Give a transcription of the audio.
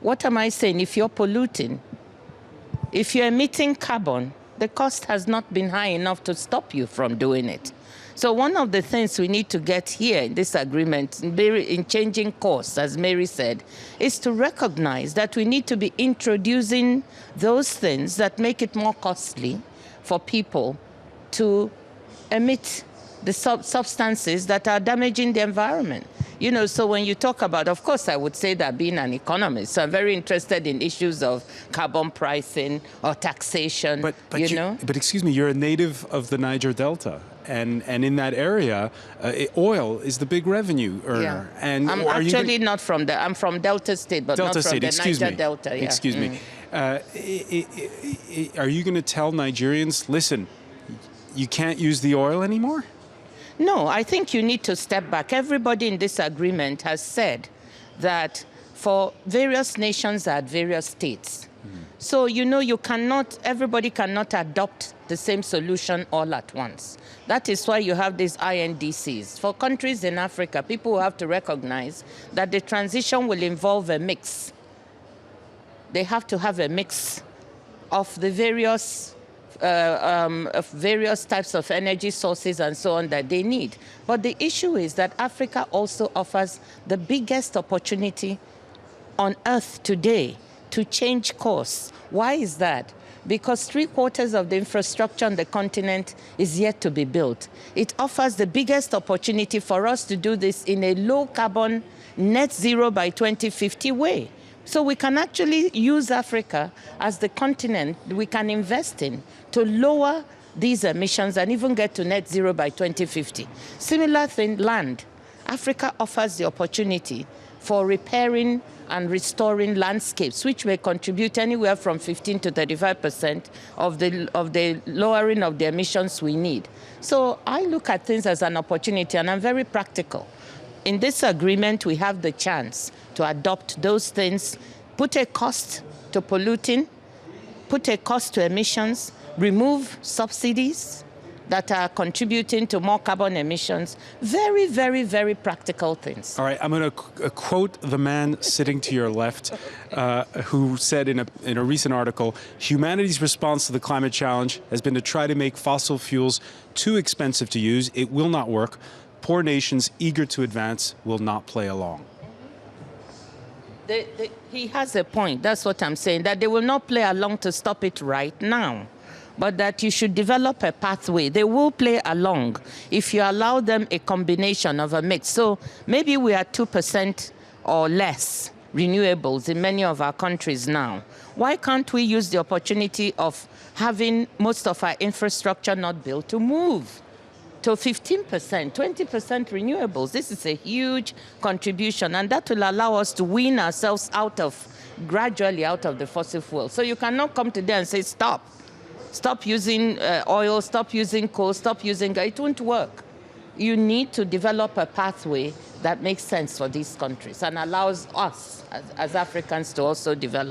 What am I saying? If you're polluting, if you're emitting carbon, the cost has not been high enough to stop you from doing it. So one of the things we need to get here in this agreement, in changing course, as Mary said, is to recognize that we need to be introducing those things that make it more costly for people to emit the substances that are damaging the environment. You know, so when you talk about, of course, I would say that being an economist, so I'm very interested in issues of carbon pricing or taxation, but you know? But excuse me, you're a native of the Niger Delta. And in that area, oil is the big revenue earner. Yeah. And I'm actually not from the, I'm from Delta State, but Delta not from State, the Niger Delta. Yeah. Excuse me. Are you going to tell Nigerians, listen, you can't use the oil anymore? No, I think you need to step back. Everybody in this agreement has said that for various nations at various states. So, you know, everybody cannot adopt the same solution all at once. That is why you have these INDCs. For countries in Africa, people have to recognize that the transition will involve a mix. They have to have a mix of the various types of energy sources and so on that they need. But the issue is that Africa also offers the biggest opportunity on earth today to change course. Why is that? Because 3/4 of the infrastructure on the continent is yet to be built. It offers the biggest opportunity for us to do this in a low carbon, net zero by 2050 way. So we can actually use Africa as the continent we can invest in to lower these emissions and even get to net zero by 2050. Similar thing, land. Africa offers the opportunity for repairing and restoring landscapes, which may contribute anywhere from 15 to 35% of the lowering of the emissions we need. So I look at things as an opportunity, and I'm very practical. In this agreement, we have the chance to adopt those things, put a cost to polluting, put a cost to emissions, remove subsidies that are contributing to more carbon emissions. Very, very, very practical things. All right, I'm going to quote the man sitting to your left, who said in a recent article, humanity's response to the climate challenge has been to try to make fossil fuels too expensive to use. It will not work. Poor nations eager to advance will not play along. He has a point. That's what I'm saying, that they will not play along to stop it right now, but that you should develop a pathway. They will play along if you allow them a combination of a mix. So maybe we are 2% or less renewables in many of our countries now. Why can't we use the opportunity of having most of our infrastructure not built to move to 15%, 20% renewables? This is a huge contribution, and that will allow us to wean ourselves gradually out of the fossil fuel. So you cannot come today and say, stop using oil, stop using coal, stop using gas. It won't work. You need to develop a pathway that makes sense for these countries and allows us as Africans to also develop.